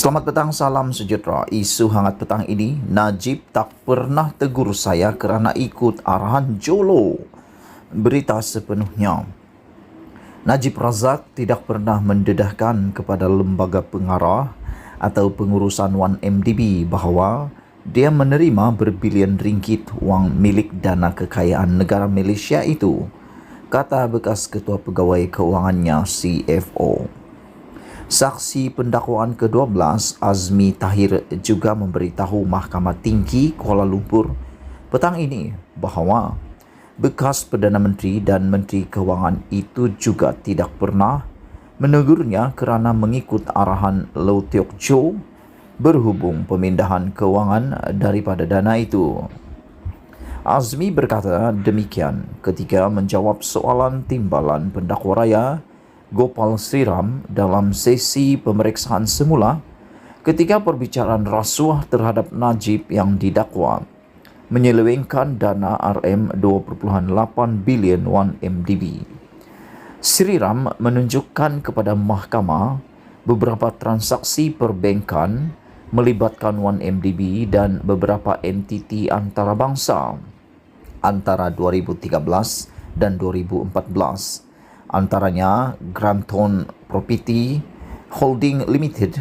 Selamat petang, salam sejahtera. Isu hangat petang ini, Najib tak pernah tegur saya kerana ikut arahan Jolo. Berita sepenuhnya. Najib Razak tidak pernah mendedahkan kepada lembaga pengarah atau pengurusan 1MDB bahawa dia menerima berbilion ringgit wang milik dana kekayaan negara Malaysia itu, kata bekas ketua pegawai keuangannya CFO. Saksi pendakwaan ke-12 Azmi Tahir juga memberitahu Mahkamah Tinggi Kuala Lumpur petang ini bahawa bekas Perdana Menteri dan Menteri Kewangan itu juga tidak pernah menegurnya kerana mengikut arahan Low Teok Choo berhubung pemindahan kewangan daripada dana itu. Azmi berkata demikian ketika menjawab soalan timbalan pendakwa raya Gopal Sriram dalam sesi pemeriksaan semula ketika perbicaraan rasuah terhadap Najib yang didakwa menyelewengkan dana RM2.8 bilion 1MDB. Sriram menunjukkan kepada mahkamah beberapa transaksi perbankan melibatkan 1MDB dan beberapa entiti antarabangsa antara 2013 dan 2014. Antaranya Granton Property Holding Limited,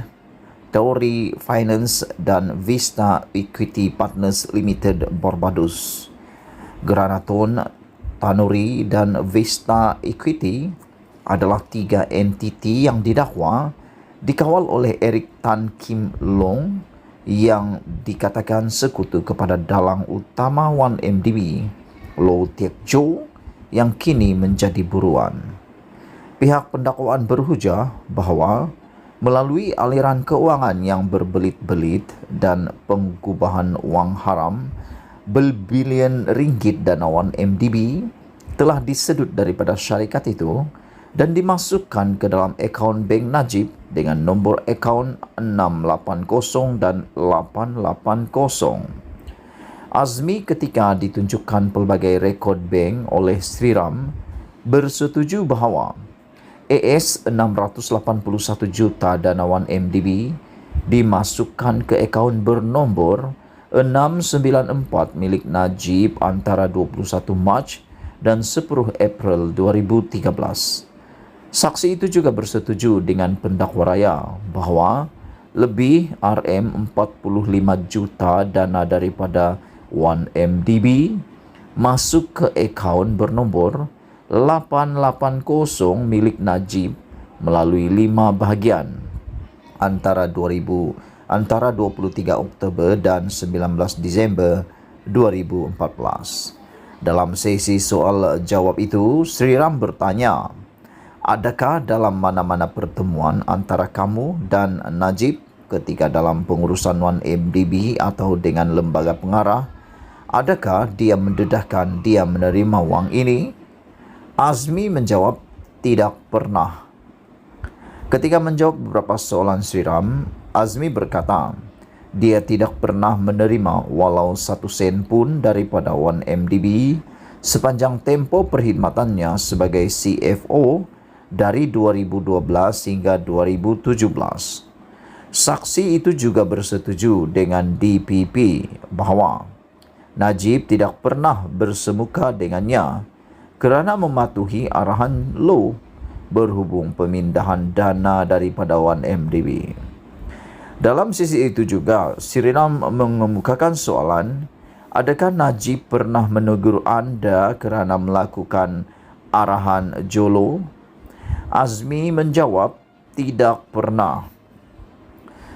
Tory Finance dan Vista Equity Partners Limited Barbados. Granaton, Tanuri dan Vista Equity adalah tiga entiti yang didakwa dikawal oleh Eric Tan Kim Long yang dikatakan sekutu kepada dalang utama 1MDB, Low Teok Choo, yang kini menjadi buruan. Pihak pendakwaan berhujah bahawa melalui aliran keuangan yang berbelit-belit dan pengubahan wang haram berbilion ringgit dana 1MDB telah disedut daripada syarikat itu dan dimasukkan ke dalam akaun bank Najib dengan nombor akaun 680 dan 880. Azmi ketika ditunjukkan pelbagai rekod bank oleh Sriram bersetuju bahawa AS 681 juta dana 1MDB dimasukkan ke akaun bernombor 694 milik Najib antara 21 Mac dan 10 April 2013. Saksi itu juga bersetuju dengan pendakwa raya bahawa lebih RM45 juta dana daripada 1MDB masuk ke akaun bernombor 880 milik Najib melalui 5 bahagian antara 23 Oktober dan 19 Disember 2014. Dalam sesi soal jawab itu, Sriram bertanya, adakah dalam mana-mana pertemuan antara kamu dan Najib ketika dalam pengurusan 1MDB atau dengan lembaga pengarah, adakah dia mendedahkan dia menerima wang ini? Azmi menjawab tidak pernah. Ketika menjawab beberapa soalan Sriram, Azmi berkata dia tidak pernah menerima walau 1 sen pun daripada 1MDB sepanjang tempoh perkhidmatannya sebagai CFO dari 2012 hingga 2017. Saksi itu juga bersetuju dengan DPP bahawa Najib tidak pernah bersemuka dengannya kerana mematuhi arahan Low berhubung pemindahan dana daripada 1MDB. Dalam sisi itu juga, Sriram mengemukakan soalan, adakah Najib pernah menegur anda kerana melakukan arahan Jolo? Azmi menjawab, tidak pernah.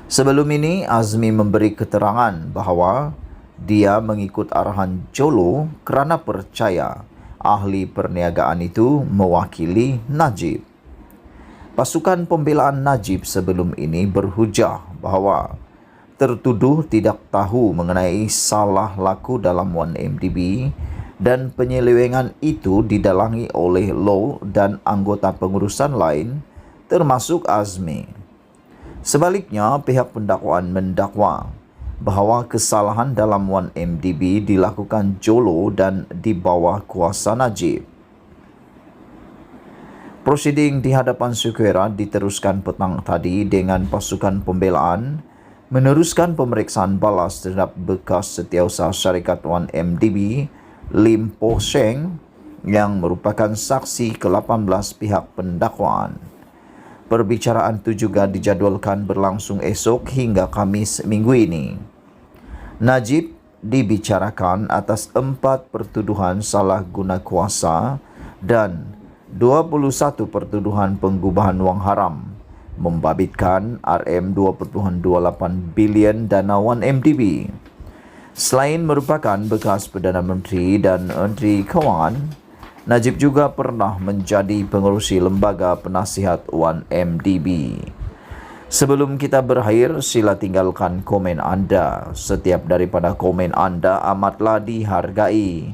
Sebelum ini, Azmi memberi keterangan bahawa dia mengikut arahan Jolo kerana percaya ahli perniagaan itu mewakili Najib. Pasukan pembelaan Najib sebelum ini berhujah bahawa tertuduh tidak tahu mengenai salah laku dalam 1MDB dan penyelewengan itu didalangi oleh Low dan anggota pengurusan lain termasuk Azmi. Sebaliknya, pihak pendakwaan mendakwa bahawa kesalahan dalam 1MDB dilakukan Jolo dan di bawah kuasa Najib. Prosiding di hadapan Syukuera diteruskan petang tadi dengan pasukan pembelaan meneruskan pemeriksaan balas terhadap bekas setiausaha syarikat 1MDB Lim Po Sheng yang merupakan saksi ke-18 pihak pendakwaan. Perbicaraan itu juga dijadualkan berlangsung esok hingga Khamis minggu ini. Najib dibicarakan atas 4 pertuduhan salah guna kuasa dan 21 pertuduhan penggubahan wang haram, membabitkan RM2.28 bilion dana 1MDB. Selain merupakan bekas Perdana Menteri dan Menteri Kewangan, Najib juga pernah menjadi pengerusi lembaga penasihat 1MDB. Sebelum kita berakhir, sila tinggalkan komen anda. Setiap daripada komen anda amatlah dihargai.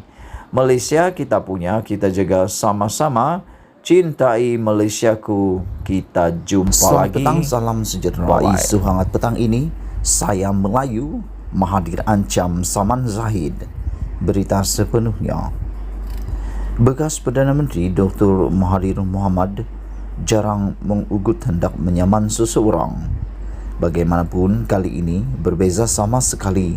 Malaysia kita punya, kita jaga sama-sama. Cintai Malaysiaku, kita jumpa Selamat lagi. petang, salam sejahtera. Isu hangat petang ini, saya Melayu, Mahathir ancam Saman Zahid. Berita sepenuhnya. Bekas Perdana Menteri Dr. Mahathir Mohamad jarang mengugut hendak menyaman seseorang. Bagaimanapun kali ini berbeza sama sekali.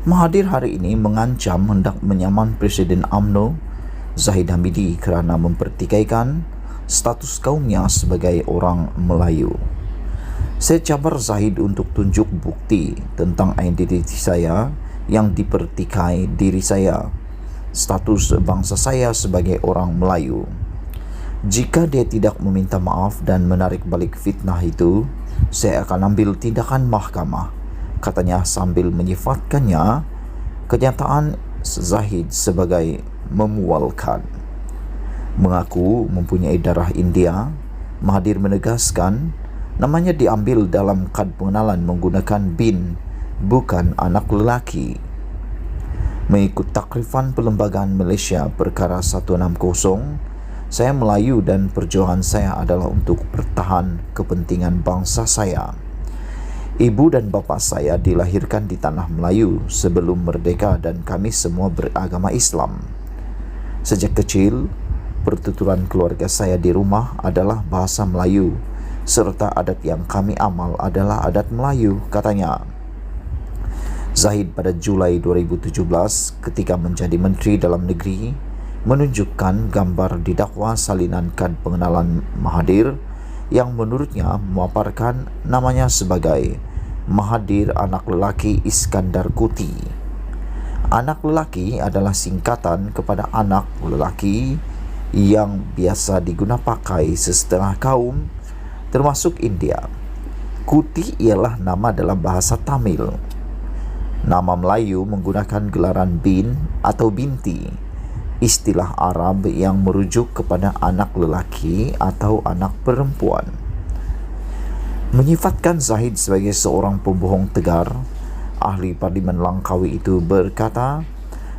Mahathir hari ini mengancam hendak menyaman Presiden UMNO Zahid Hamidi kerana mempertikaikan status kaumnya sebagai orang Melayu. Saya cabar Zahid untuk tunjuk bukti tentang identiti saya yang dipertikai diri saya, status bangsa saya sebagai orang Melayu. Jika dia tidak meminta maaf dan menarik balik fitnah itu, saya akan ambil tindakan mahkamah, katanya sambil menyifatkannya kenyataan Zahid sebagai memualkan. Mengaku mempunyai darah India, Mahathir menegaskan namanya diambil dalam kad pengenalan menggunakan bin, bukan anak lelaki. Mengikut takrifan Perlembagaan Malaysia Perkara 160, saya Melayu dan perjuangan saya adalah untuk bertahan kepentingan bangsa saya. Ibu dan bapa saya dilahirkan di tanah Melayu sebelum merdeka dan kami semua beragama Islam. Sejak kecil, pertuturan keluarga saya di rumah adalah bahasa Melayu, serta adat yang kami amal adalah adat Melayu, katanya. Zahid pada Julai 2017 ketika menjadi Menteri Dalam Negeri menunjukkan gambar didakwa salinan kad pengenalan Mahathir yang menurutnya memaparkan namanya sebagai Mahathir anak lelaki Iskandar Kuti. Anak lelaki adalah singkatan kepada anak lelaki yang biasa diguna pakai sesetengah kaum termasuk India. Kuti ialah nama dalam bahasa Tamil. Nama Melayu menggunakan gelaran bin atau binti, istilah Arab yang merujuk kepada anak lelaki atau anak perempuan. Menyifatkan Zahid sebagai seorang pembohong tegar, ahli Parlimen Langkawi itu berkata,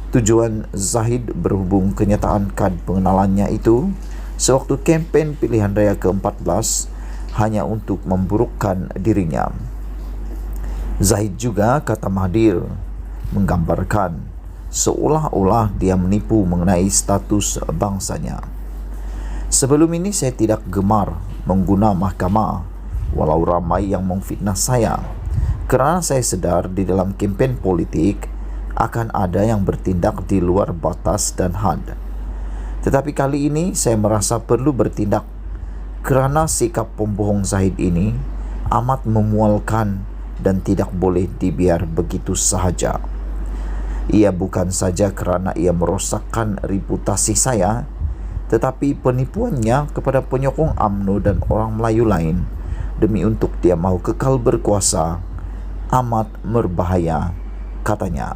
tujuan Zahid berhubung kenyataan kad pengenalannya itu sewaktu kempen pilihan raya ke-14 hanya untuk memburukkan dirinya. Zahid juga, kata Mahathir, menggambarkan seolah-olah dia menipu mengenai status bangsanya. Sebelum ini saya tidak gemar mengguna mahkamah walau ramai yang memfitnah saya, kerana saya sedar di dalam kempen politik akan ada yang bertindak di luar batas dan had. Tetapi kali ini saya merasa perlu bertindak kerana sikap pembohong Zahid ini amat memualkan dan tidak boleh dibiar begitu sahaja. Ia bukan saja kerana ia merosakkan reputasi saya, tetapi penipuannya kepada penyokong UMNO dan orang Melayu lain demi untuk dia mahu kekal berkuasa amat berbahaya, katanya.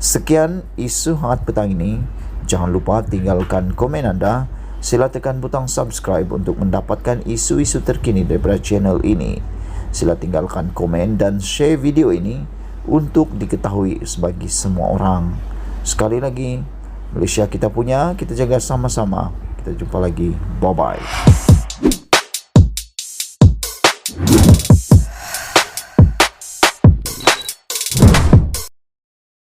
Sekian isu hangat petang ini. Jangan lupa tinggalkan komen anda. Sila tekan butang subscribe untuk mendapatkan isu-isu terkini daripada channel ini. Sila tinggalkan komen dan share video ini untuk diketahui bagi semua orang. Sekali lagi, Malaysia kita punya, kita jaga sama-sama. Kita jumpa lagi. Bye-bye.